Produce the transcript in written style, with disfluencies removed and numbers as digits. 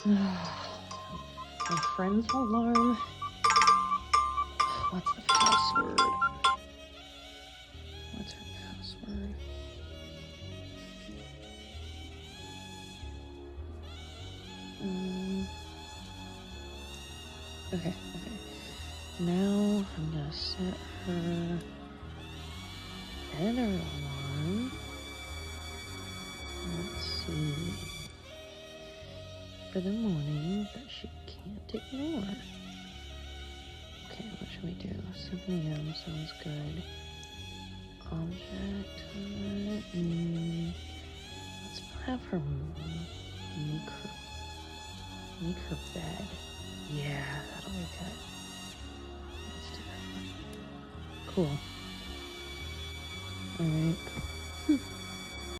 My friend's alarm. What's the password? What's her password? Okay. Now I'm gonna set her another alarm. Let's see. For the morning that she can't ignore. Okay, what should we do? 7 a.m. sounds good. Object. Let's have her make her bed. Yeah, that'll be good. Let's do that. Cool. Alright.